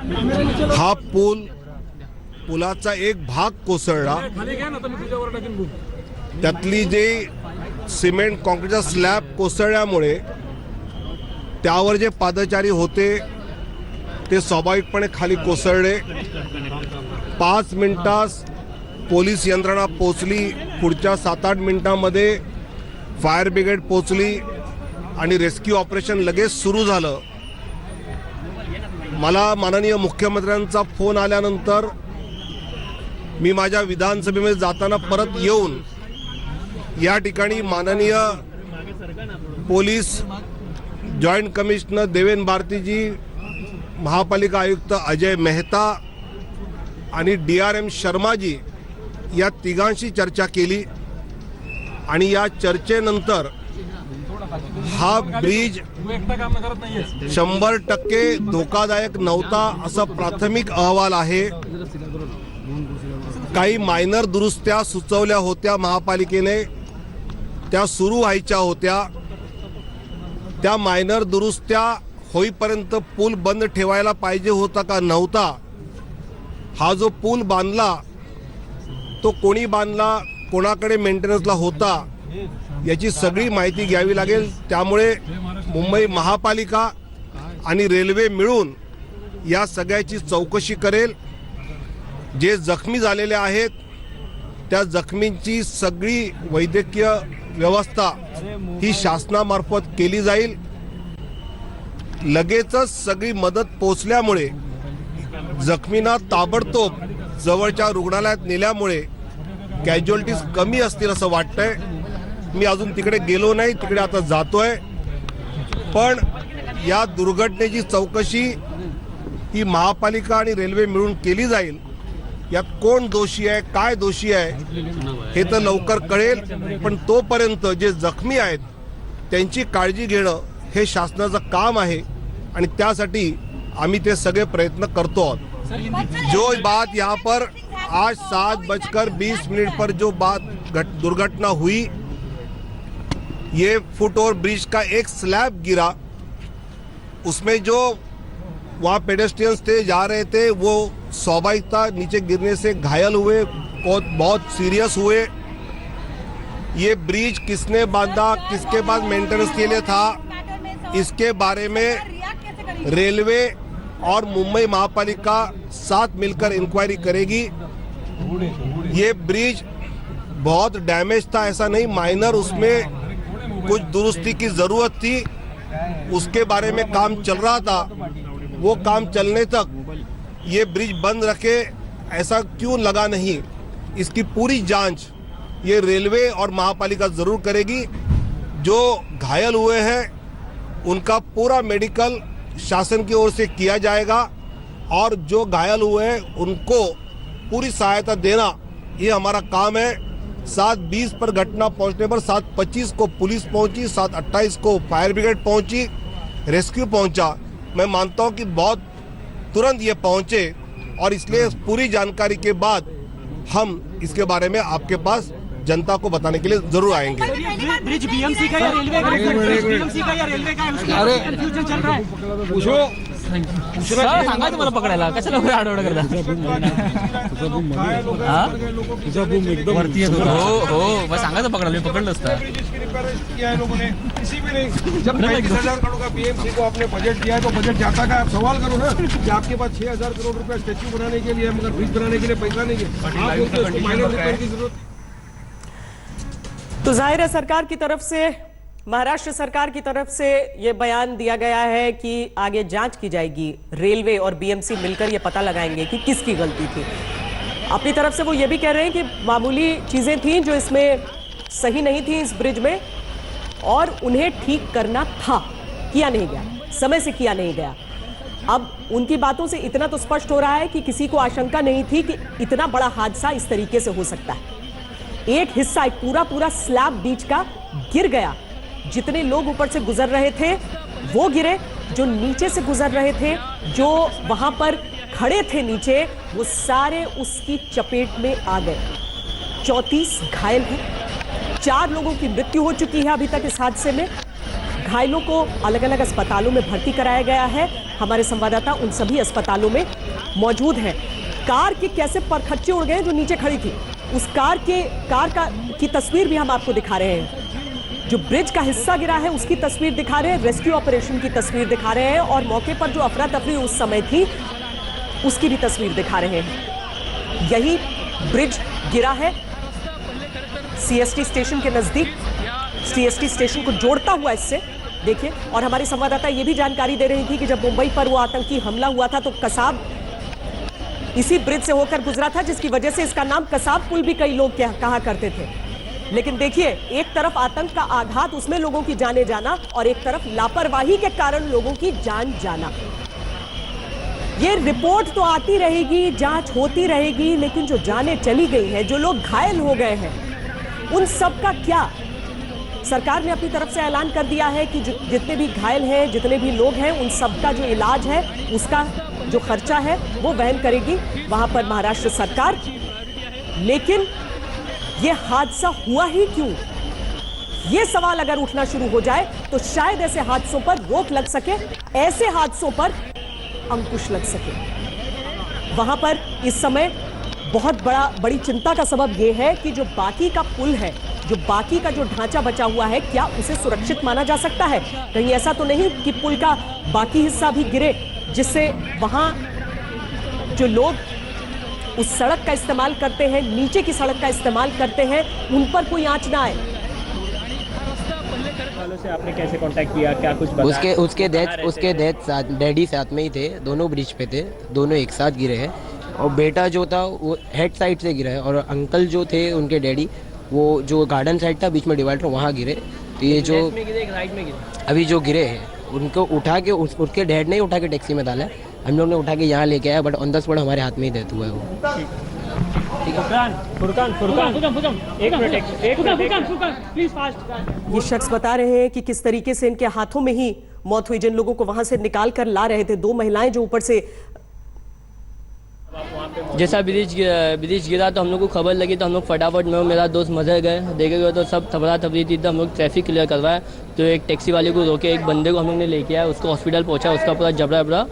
हा पुलाचा एक भाग कोसळला, त्यातली जे सिमेंट कॉन्क्रीटचा स्लॅब कोसळल्यामुळे त्यावर जे पादचारी होते ते स्वाभाविकपणे खाली कोसळले। 5 मिनिटात पोलीस यंत्रणा पोचली, पुढच्या 7-8 मिनिटांमध्ये फायर ब्रिगेड पोचली आणि रेस्क्यू ऑपरेशन लगेच सुरू झालं। मला माननीय मुख्यमंत्र्यांचा फोन आल्यानंतर मी माझ्या विधानसभेमध्ये जाताना परत येऊन या ठिकाणी माननीय पोलीस जॉइंट कमिशनर देवेन भारतीजी, महापालिका आयुक्त अजय मेहता आणि DRM शर्माजी या तिघांशी चर्चा केली आणि या चर्चेनंतर हा ब्रिज 100% धोकादायक नव्हता असा प्राथमिक अहवाल आहे। काही मायनर दुरुस्त्या सुचवल्या होत्या महापालिकेने, त्या सुरू व्हायच्या होत्या। त्या मायनर दुरुस्त्या होईपर्यंत पूल बंद ठेवायला पाहिजे होता का नव्हता, हा जो पूल बांधला तो कोणी बांधला, कोणाकडे मेंटेनन्सला होता, याची सगळी माहिती घ्यावी लागेल। त्यामुळे मुंबई महापालिका आणि रेल्वे मिळून या सगळ्याची चौकशी करेल। जे जखमी झालेले आहेत त्या जखमींची सगळी वैद्यकीय व्यवस्था ही शासनामार्फत केली जाईल। लगेचच सगळी मदत पोचल्यामुळे जखमींना ताबडतोब जवळच्या रुग्णालयात नेल्यामुळे कॅज्युअल्टीज कमी असतील असं वाटतंय। मी अजून तिकडे गेलो नाही, तिकडे आता जातोय। पण या दुर्घटनेची चौकशी ही महापालिका आणि रेल्वे मिळून केली जाईल। यात कोण दोषी आहे, काय दोषी आहे हे तर लवकर कळेल, पण तोपर्यंत जे जखमी आहेत त्यांची काळजी घेणं हे शासनाचं काम आहे आणि त्यासाठी आम्ही ते सगळे प्रयत्न करतो आहोत। जो बात यहाँ पर आज 7:20 पर जो दुर्घटना हुई, ये फुट ओवर ब्रिज का एक स्लैब गिरा, उसमें जो वहाँ पेडेस्ट्रियंस थे जा रहे थे वो स्वाभाविकता नीचे गिरने से घायल हुए, बहुत सीरियस हुए। ये ब्रिज किसने बांधा, किसके पास मेंटेनेंस के लिए था, इसके बारे में रेलवे और मुंबई महापालिका साथ मिलकर इंक्वायरी करेगी। ये ब्रिज बहुत डैमेज था, ऐसा नहीं, माइनर उसमें कुछ दुरुस्ती की जरूरत थी, उसके बारे में काम चल रहा था। वो काम चलने तक ये ब्रिज बंद रखे, ऐसा क्यों लगा नहीं, इसकी पूरी जांच ये रेलवे और महापालिका जरूर करेगी। जो घायल हुए हैं उनका पूरा मेडिकल शासन की ओर से किया जाएगा और जो घायल हुए हैं उनको पूरी सहायता देना ये हमारा काम है। 7:20 पर घटना पहुंचने पर 7:25 को पुलिस पहुंची, 7:28 को फायर ब्रिगेड पहुंची, रेस्क्यू पहुंचा। मैं मानता हूं कि बहुत तुरंत ये पहुंचे और इसलिए पूरी जानकारी के बाद हम इसके बारे में आपके पास जनता को बताने के लिए जरूर आएंगे। ब्रिज बीएमसी का या रेलवे का? बीएमसी का या रेलवे का? अरे कन्फ्यूजन चल रहा है। पूछो सांगा तुम्हाला पकडायला, कशाला आडवड करता? हो बस सांगायचं पकडायला, पकडलं असतं। जब 35,000 करोड़ का बीएमसी को आपने बजट दिया है तो बजट जाता का आप सवाल करो ना कि आपके पास 6,000 करोड़ रुपया स्टैच्यू बनाने के लिए, मगर ब्रिज बनाने के लिए पैसा नहीं है, आप बोलते हो माइनर रिपेयर की जरूरत। तो जाहिर है सरकार की तरफ से, महाराष्ट्र सरकार की तरफ से यह बयान दिया गया है कि आगे जांच की जाएगी, रेलवे और बीएमसी मिलकर यह पता लगाएंगे कि किसकी गलती थी। अपनी तरफ से वो ये भी कह रहे हैं कि मामूली चीजें थीं जो इसमें सही नहीं थी इस ब्रिज में, और उन्हें ठीक करना था, किया नहीं गया, समय से किया नहीं गया। अब उनकी बातों से इतना तो स्पष्ट हो रहा है कि किसी को आशंका नहीं थी कि इतना बड़ा हादसा इस तरीके से हो सकता है। एक हिस्सा, एक पूरा स्लैब बीच का गिर गया। जितने लोग ऊपर से गुजर रहे थे वो गिरे, जो नीचे से गुजर रहे थे, जो वहां पर खड़े थे नीचे, वो सारे उसकी चपेट में आ गए। 34 घायल हैं, 4 लोगों की मृत्यु हो चुकी है अभी तक इस हादसे में। घायलों को अलग अलग अस्पतालों में भर्ती कराया गया है। हमारे संवाददाता उन सभी अस्पतालों में मौजूद हैं। कार के कैसे परखच्चे उड़ गए जो नीचे खड़ी थी, उस कार की तस्वीर भी हम आपको दिखा रहे हैं। जो ब्रिज का हिस्सा गिरा है उसकी तस्वीर दिखा रहे हैं, रेस्क्यू ऑपरेशन की तस्वीर दिखा रहे हैं और मौके पर जो अफरा तफरी उस समय थी उसकी भी तस्वीर दिखा रहे हैं। यही ब्रिज गिरा है सीएसटी स्टेशन के नजदीक, सीएसटी स्टेशन को जोड़ता हुआ इससे देखिए। और हमारी संवाददाता ये भी जानकारी दे रही थी कि जब मुंबई पर वो आतंकी हमला हुआ था तो कसाब इसी ब्रिज से होकर गुजरा था, जिसकी वजह से इसका नाम कसाब पुल भी कई लोग कहा करते थे। लेकिन देखिए, एक तरफ आतंक का आघात, उसमें लोगों की जाने जाना, और एक तरफ लापरवाही के कारण लोगों की जान जाना। ये रिपोर्ट तो आती रहेगी, जांच होती रहेगी, लेकिन जो जाने चली गई है, जो लोग घायल हो गए हैं, उन सब का क्या? सरकार ने अपनी तरफ से ऐलान कर दिया है कि जितने भी घायल हैं, जितने भी लोग हैं, उन सबका जो इलाज है, उसका जो खर्चा है वो वहन करेगी वहां पर महाराष्ट्र सरकार। लेकिन ये हादसा हुआ ही क्यों? ये सवाल अगर उठना शुरू हो जाए तो शायद ऐसे हादसों पर रोक लग सके, ऐसे हादसों पर अंकुश लग सके। वहां पर इस समय बहुत बड़ी चिंता का सबब यह है कि जो बाकी का पुल है, जो बाकी का जो ढांचा बचा हुआ है, क्या उसे सुरक्षित माना जा सकता है? कहीं ऐसा तो नहीं कि पुल का बाकी हिस्सा भी गिरे, जिससे वहां जो लोग उस सड़क का इस्तेमाल करते हैं, नीचे की सड़क का इस्तेमाल करते हैं, उन पर कोई आंच ना आए। वालों से आपने कैसे कांटेक्ट किया, क्या कुछ बताया? उसके डेथ डैडी साथ में ही थे, दोनों ब्रिज पे थे, दोनों एक साथ गिरे हैं। और बेटा जो था वो हेड साइड से गिरा है, और अंकल जो थे उनके डैडी, वो जो गार्डन साइड था बीच में डिवाइडर, वहाँ गिरे। तो ये जो राइट में गिरे, अभी जो गिरे हैं उनको उठा के उसके डैड ने ही उठा के टैक्सी में डाला है, हम लोग ने उठा के यहाँ लेके आया, बट ऑन द स्पॉट हमारे हाथ में ही डेथ हुआ है वो। ये शख्स बता रहे हैं कि किस तरीके से इनके हाथों में ही मौत हुई। जिन लोगों को वहां से निकाल कर ला रहे थे, दो महिलाएं जो ऊपर से, जैसा ब्रिज गिरा तो हम लोग को खबर लगी तो हम लोग फटाफट में, मेरा दोस्त मदर गए, देखे गए तो सब थपड़ा थपड़ी थी। तो हम लोग ट्रैफिक क्लियर करवाए तो एक टैक्सी वाले को रोके, एक बंदे को हम लोग ने लेके आया, उसको हॉस्पिटल पहुंचा, उसका पूरा जबड़ा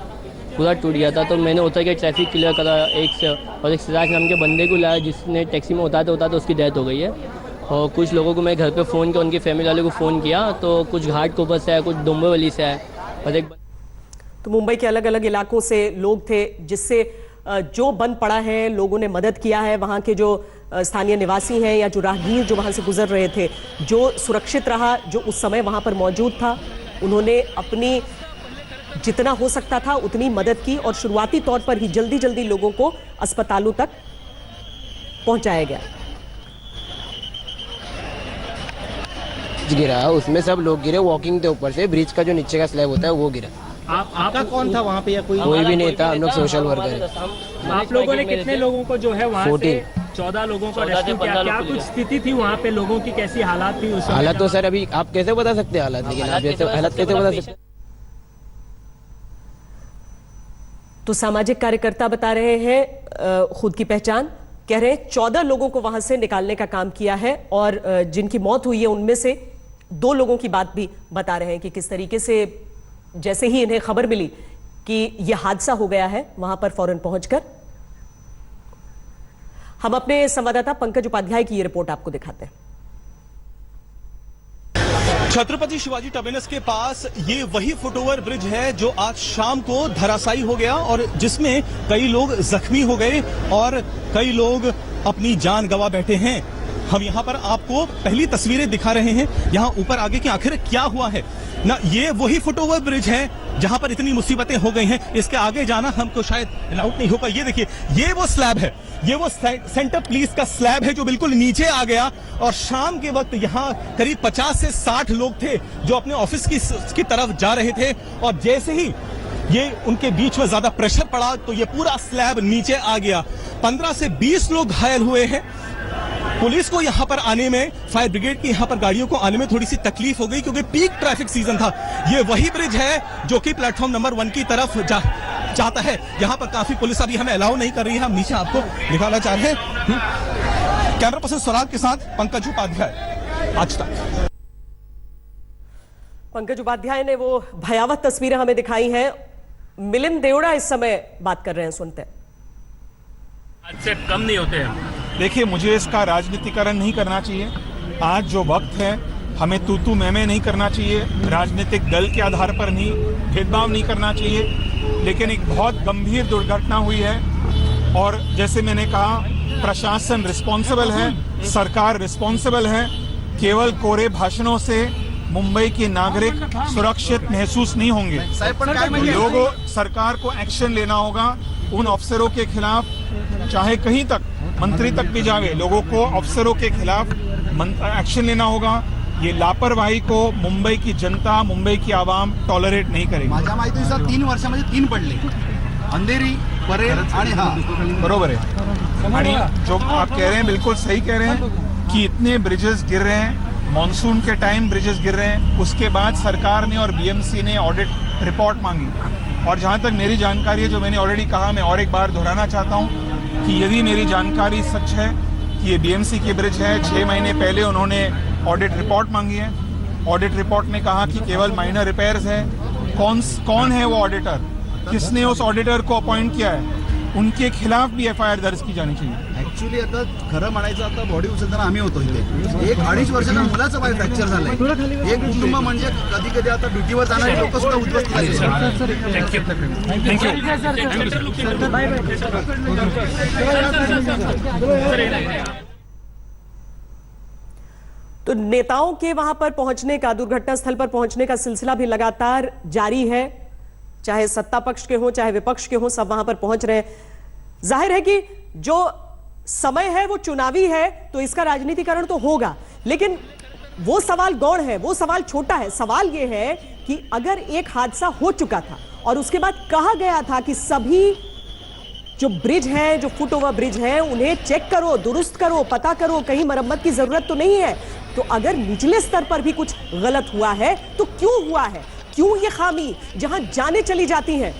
पूरा टूट गया था। तो मैंने उतर के ट्रैफिक क्लियर करा एक से, और एक सिराज नाम के बंदे को लाया जिसने टैक्सी में उतारते उसकी डेथ हो गई है। और कुछ लोगों को मैं घर पे फ़ोन किया, उनकी फैमिली वाले को फ़ोन किया, तो कुछ घाटकोपर से आए, कुछ डोंबिवली से आए, और एक तो मुंबई के अलग अलग इलाकों से लोग थे, जिससे जो बंद पड़ा है लोगों ने मदद किया है। वहाँ के जो स्थानीय निवासी हैं या जो राहगीर जो वहाँ से गुजर रहे थे, जो सुरक्षित रहा, जो उस समय वहाँ पर मौजूद था, उन्होंने अपनी जितना हो सकता था उतनी मदद की, और शुरुआती तौर पर ही जल्दी लोगों को अस्पतालों तक पहुंचाया गया। गिरा उसमें सब लोग गिरे, वॉकिंग के ऊपर से ब्रिज का जो नीचे का स्लैब होता है वो गिरा। आपका कौन था वहाँ पे, या कोई भी नहीं था, हम लोग सोशल वर्कर हैं। आप लोगों ने कितने लोगों को जो है वहाँ से 14 लोगों को रेस्क्यू किया? क्या कुछ स्थिति थी वहाँ पे, लोगों की कैसी हालात थी उस हालत? तो सर अभी आप कैसे बता सकते हैं हालत, लेकिन आप जैसे हालत कैसे बता सकते हैं? तो सामाजिक कार्यकर्ता बता रहे हैं खुद की पहचान, कह रहे हैं 14 लोगों को वहां से निकालने का काम किया है, और जिनकी मौत हुई है उनमें से 2 लोगों की बात भी बता रहे हैं कि किस तरीके से जैसे ही इन्हें खबर मिली कि यह हादसा हो गया है, वहां पर फौरन पहुंचकर हम अपने संवाददाता पंकज उपाध्याय की ये रिपोर्ट आपको दिखाते हैं। छत्रपति शिवाजी टर्मिनस के पास ये वही फुटओवर ब्रिज है जो आज शाम को धराशायी हो गया, और जिसमें कई लोग जख्मी हो गए और कई लोग अपनी जान गंवा बैठे हैं। हम यहाँ पर आपको पहली तस्वीरें दिखा रहे हैं, यहाँ ऊपर आगे कि आखिर क्या हुआ है ना। ये वही फुटओवर ब्रिज है जहां पर इतनी मुसीबतें हो गई हैं, इसके आगे जाना हमको शायद अलाउड नहीं होगा। ये देखिए, ये वो स्लैब है, ये वो सेंटर पुलिस का स्लैब है जो बिल्कुल नीचे आ गया। और शाम के वक्त यहाँ करीब 50 से 60 लोग थे जो अपने ऑफिस की तरफ जा रहे थे, और जैसे ही ये उनके बीच में ज्यादा प्रेशर पड़ा तो ये पूरा स्लैब नीचे आ गया। 15 से 20 लोग घायल हुए हैं। पुलिस को यहाँ पर आने में, फायर ब्रिगेड की यहाँ पर गाड़ियों को आने में थोड़ी सी तकलीफ हो गई क्योंकि पीक ट्रैफिक सीजन था। ये वही ब्रिज है जो कि प्लेटफॉर्म नंबर 1 की तरफ जाता है। यहाँ पर काफी पुलिस अभी हमें अलाउ नहीं कर रही है, हम नीचे आपको दिखाना चाह रहे हैं। कैमरा पर्सन स्वराज के साथ पंकज उपाध्याय, आज तक। पंकज उपाध्याय ने वो भयावह तस्वीरें हमें दिखाई हैं। मिलिंद देवड़ा इस समय बात कर रहे हैं, सुनते हैं। आज से कम नहीं होते हैं। देखिए, मुझे इसका राजनीतिकरण नहीं करना चाहिए। आज जो वक्त है, हमें तू मैं नहीं करना चाहिए, राजनीतिक दल के आधार पर नहीं, भेदभाव नहीं करना चाहिए। लेकिन एक बहुत गंभीर दुर्घटना हुई है और जैसे मैंने कहा, प्रशासन रिस्पॉन्सिबल है, सरकार रिस्पॉन्सिबल है। केवल कोरे भाषणों से मुंबई के नागरिक सुरक्षित महसूस नहीं होंगे। लोगों, सरकार को एक्शन लेना होगा उन अफसरों के खिलाफ, चाहे कहीं तक मंत्री तक भी जावे, लोगों को अफसरों के खिलाफ एक्शन लेना होगा। ये लापरवाही को मुंबई की जनता, मुंबई की आवाम टॉलरेट नहीं करेगी। माझ्या माहितीनुसार 3 वर्षामध्ये 3 पडले, अंधेरी, परेल आणि हा। बरोबर है। आणि जो आप कह रहे हैं बिल्कुल सही कह रहे हैं कि इतने ब्रिजेस गिर रहे हैं, मॉनसून के टाइम ब्रिजेस गिर रहे हैं। उसके बाद सरकार ने और बीएमसी ने ऑडिट रिपोर्ट मांगी और जहां तक मेरी जानकारी है, जो मैंने ऑलरेडी कहा, मैं और एक बार दोहराना चाहता हूं कि यदि मेरी जानकारी सच है कि ये बीएमसी की ब्रिज है, 6 महीने पहले उन्होंने ऑडिट रिपोर्ट मांगी है। ऑडिट रिपोर्ट ने कहा कि केवल माइनर रिपेयर्स है। कौन है वो ऑडिटर, किसने उस ऑडिटर को अपॉइंट किया है, उनके खिलाफ भी एफआईआर दर्ज की जानी चाहिए। ऍक्च्युली आता खरं म्हणायचं, आता बॉडी उचलताना आम्ही होतो इथे, 1-2.5 वर्षाच्या मुलाचं पाय फ्रॅक्चर झालंय। एक कुटुंब म्हणजे कधी कधी आता ड्युटीवर जाणारी लोक सुद्धा उद्ध्वस्त झाले। तो नेताओं के वहां पर पहुंचने का, दुर्घटना स्थल पर पहुंचने का सिलसिला भी लगातार जारी है। चाहे सत्ता पक्ष के हो, चाहे विपक्ष के हो, सब वहां पर पहुंच रहे हैं। जाहिर है कि जो समय है वो चुनावी है, तो इसका राजनीतिकरण तो होगा, लेकिन वो सवाल गौण है, वो सवाल छोटा है। सवाल ये है कि अगर एक हादसा हो चुका था और उसके बाद कहा गया था कि सभी जो ब्रिज हैं, जो फुट ओवर ब्रिज हैं, उन्हें चेक करो, दुरुस्त करो, पता करो, कहीं मरम्मत की जरूरत तो नहीं है। तो अगर निचले स्तर पर भी कुछ गलत हुआ है तो क्यों हुआ है? क्यों ये खामी जहां जाने चली जाती हैं?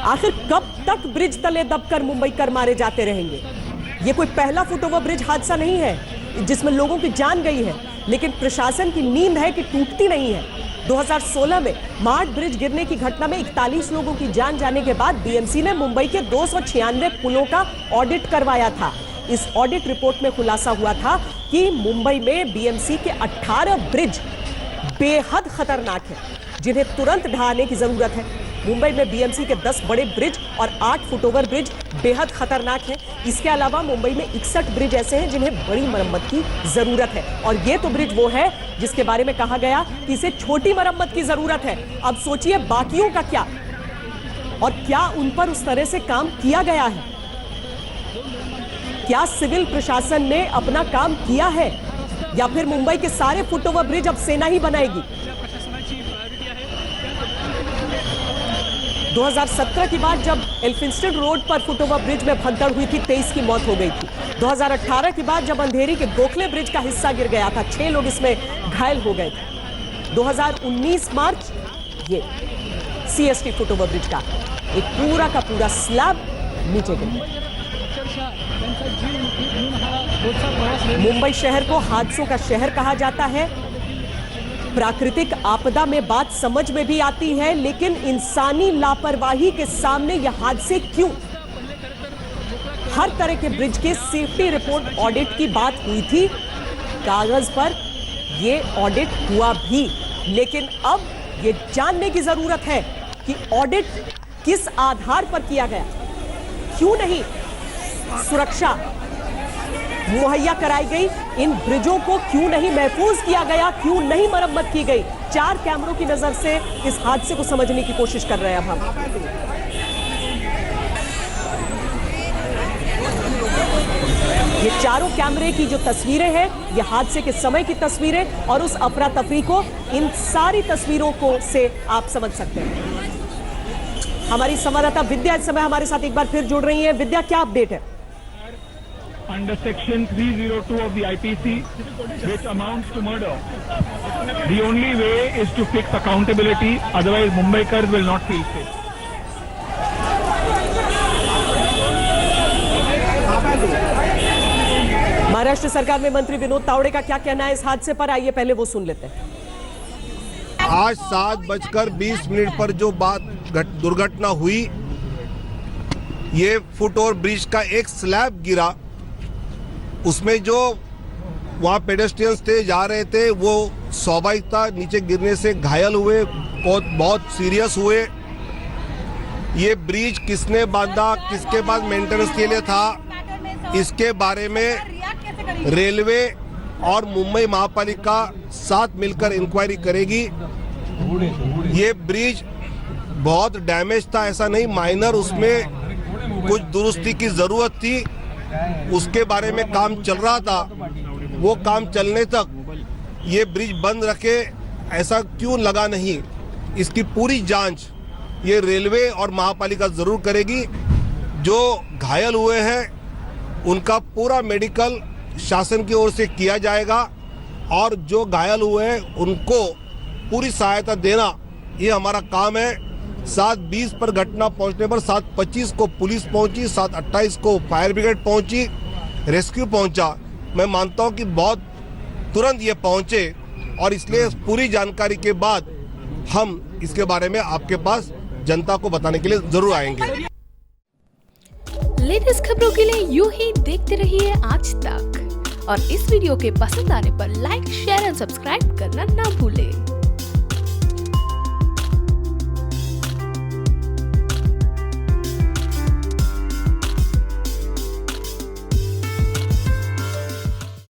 आखिर कब तक ब्रिज तले दबकर मुंबई कर मारे जाते रहेंगे? ये कोई पहला फुट ओवर ब्रिज हादसा नहीं है जिसमें लोगों की जान गई है, लेकिन प्रशासन की नींद है कि टूटती नहीं है। 2016 में मार्ट ब्रिज गिरने की घटना में 41 लोगों की जान जाने के बाद बीएमसी ने मुंबई के 296 पुलों का ऑडिट करवाया था। इस ऑडिट रिपोर्ट में खुलासा हुआ था कि मुंबई में बीएमसी के 18 ब्रिज बेहद खतरनाक हैं, जिन्हें तुरंत ढहाने की जरूरत है। मुंबई में बीएमसी के 10 बड़े ब्रिज और 8 फुटओवर ब्रिज बेहद खतरनाक हैं। इसके अलावा मुंबई में 61 ब्रिज ऐसे हैं जिन्हें बड़ी मरम्मत की जरूरत है, और ये तो ब्रिज वो है जिसके बारे में कहा गया कि इसे छोटी मरम्मत की जरूरत है। अब सोचिए बाकियों का क्या, और क्या उन पर उस तरह से काम किया गया है? क्या सिविल प्रशासन ने अपना काम किया है, या फिर मुंबई के सारे फुटओवर ब्रिज अब सेना ही बनाएगी? 2017 के बाद जब एल्फिंस्टन रोड पर फुटओवर ब्रिज में भगदड़ हुई थी, 23 की मौत हो गई थी। 2018 के बाद जब अंधेरी के गोखले ब्रिज का हिस्सा गिर गया था, 6 लोग इसमें घायल हो गए थे। 2019 मार्च ये सीएसटी फुटओवर ब्रिज का एक पूरा का पूरा स्लैब नीचे गिर गया। मुंबई शहर को हादसों का शहर कहा जाता है। प्राकृतिक आपदा में बात समझ में भी आती है, लेकिन इंसानी लापरवाही के सामने यह हादसे क्यों? हर तरह के ब्रिज के सेफ्टी रिपोर्ट ऑडिट की बात हुई थी, कागज पर यह ऑडिट हुआ भी, लेकिन अब यह जानने की जरूरत है कि ऑडिट किस आधार पर किया गया, क्यों नहीं सुरक्षा मुहैया कराई गई, इन ब्रिजों को क्यों नहीं महफूज किया गया, क्यों नहीं मरम्मत की गई। 4 कैमरों की नजर से इस हादसे को समझने की कोशिश कर रहे हैं अब हम। ये चारों कैमरे की जो तस्वीरें हैं, ये हादसे के समय की तस्वीरें, और उस अफरा तफरी को इन सारी तस्वीरों को से आप समझ सकते हैं। हमारी संवाददाता विद्या इस समय हमारे साथ एक बार फिर जुड़ रही है। विद्या, क्या अपडेट है? Under section 302 of the IPC, which amounts to murder, the only way is to fix accountability, otherwise Mumbaikars will not feel safe. Maharashtra सरकार में मंत्री विनोद तावड़े का क्या कहना है इस हादसे पर, आइए पहले वो सुन लेते हैं। आज 7:20 पर जो दुर्घटना हुई, ये फुट ओवर ब्रिज का एक स्लैब गिरा, उसमें जो वहाँ पेडेस्ट्रियंस थे जा रहे थे वो स्वाभाविकता नीचे गिरने से घायल हुए, बहुत सीरियस हुए। ये ब्रिज किसने बांधा, किसके पास मेंटेनेंस के लिए था, इसके बारे में रेलवे और मुंबई महापालिका साथ मिलकर इंक्वायरी करेगी। ये ब्रिज बहुत डैमेज था, ऐसा नहीं, माइनर उसमें कुछ दुरुस्ती की जरूरत थी, उसके बारे में काम चल रहा था। वो काम चलने तक ये ब्रिज बंद रखे, ऐसा क्यों लगा नहीं, इसकी पूरी जांच ये रेलवे और महापालिका जरूर करेगी। जो घायल हुए हैं उनका पूरा मेडिकल शासन की ओर से किया जाएगा और जो घायल हुए हैं उनको पूरी सहायता देना ये हमारा काम है। 7:20 पर घटना पहुंचने पर 7:25 को पुलिस पहुंची, 7:28 को फायर ब्रिगेड पहुंची, रेस्क्यू पहुंचा। मैं मानता हूं कि बहुत तुरंत ये पहुंचे और इसलिए पूरी जानकारी के बाद हम इसके बारे में आपके पास जनता को बताने के लिए जरूर आएंगे। लेटेस्ट खबरों के लिए यूं ही देखते रहिए आज तक और इस वीडियो के पसंद आने पर लाइक, शेयर एंड सब्सक्राइब करना ना भूलें।